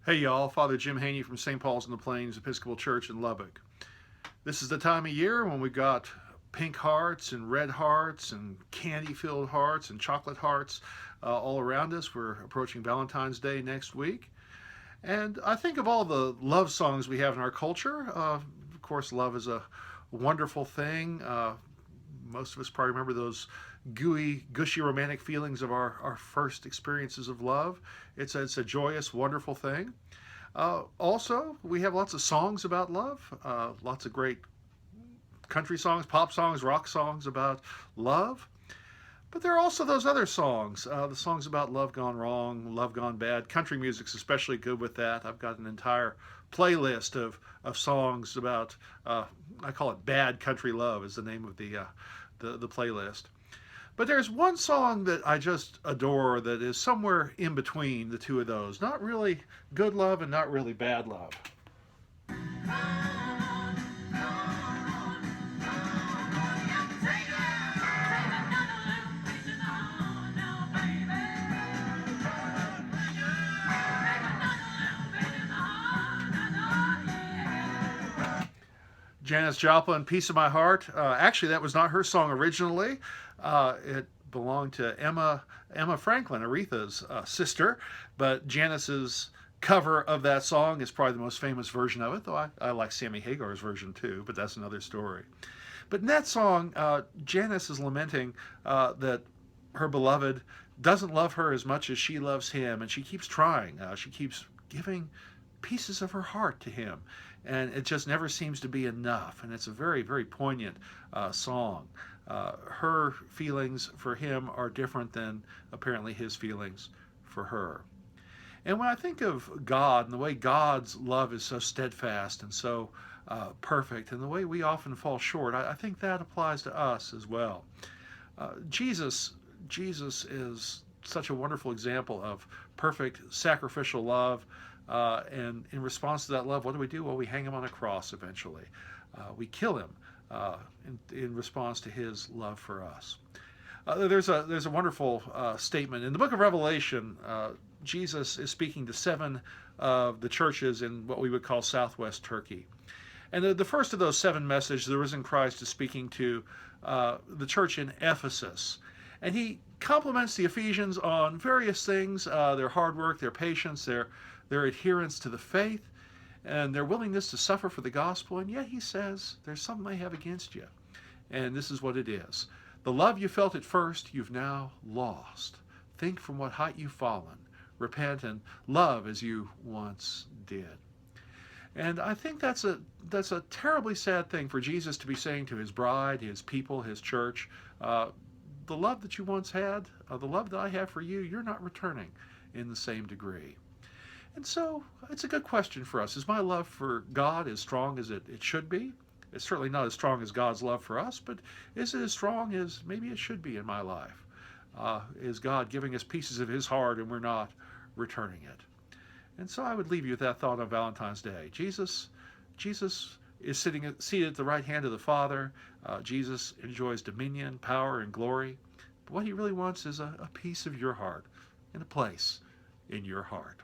Hey y'all, Father Jim Haney from St. Paul's in the Plains Episcopal Church in Lubbock. This is the time of year when we've got pink hearts and red hearts and candy-filled hearts and chocolate hearts all around us. We're approaching Valentine's Day next week. And I think of all the love songs we have in our culture. Of course, love is a wonderful thing. Most of us probably remember those gooey, gushy romantic feelings of our first experiences of love. It's a joyous, wonderful thing. Also, we have lots of songs about love, lots of great country songs, pop songs, rock songs about love. But there are also those other songs, the songs about love gone wrong, love gone bad. Country music's especially good with that. I've got an entire playlist of songs about, I call it Bad Country Love is the name of the playlist. But there's one song that I just adore that is somewhere in between the two of those. Not really good love and not really bad love. Janis Joplin, Piece of My Heart. Actually, that was not her song originally. It belonged to Emma Franklin, Aretha's sister, but Janis's cover of that song is probably the most famous version of it, though I like Sammy Hagar's version too, but that's another story. But in that song, Janis is lamenting that her beloved doesn't love her as much as she loves him, and she keeps trying. She keeps giving pieces of her heart to him, and it just never seems to be enough. And it's a very, very poignant song. Her feelings for him are different than apparently his feelings for her. And when I think of God and the way God's love is so steadfast and so perfect, and the way we often fall short, I think that applies to us as well. Jesus is such a wonderful example of perfect sacrificial love. And in response to that love, what do? Well, we hang him on a cross eventually. We kill him in response to his love for us. There's a wonderful statement in the book of Revelation. Jesus is speaking to 7 of the churches in what we would call southwest Turkey. And the first of those 7 messages, the risen Christ is speaking to the church in Ephesus. And he compliments the Ephesians on various things, their hard work, their patience, their adherence to the faith, and their willingness to suffer for the gospel. And yet he says, there's something I have against you. And this is what it is. The love you felt at first, you've now lost. Think from what height you've fallen. Repent and love as you once did. And I think that's a terribly sad thing for Jesus to be saying to his bride, his people, his church. The love that you once had, the love that I have for you, you're not returning in the same degree. And so it's a good question for us. Is my love for God as strong as it should be? It's certainly not as strong as God's love for us, but is it as strong as maybe it should be in my life? Is God giving us pieces of his heart and we're not returning it? And so I would leave you with that thought on Valentine's Day. Jesus is seated at the right hand of the Father. Jesus enjoys dominion, power, and glory. But what he really wants is a piece of your heart and a place in your heart.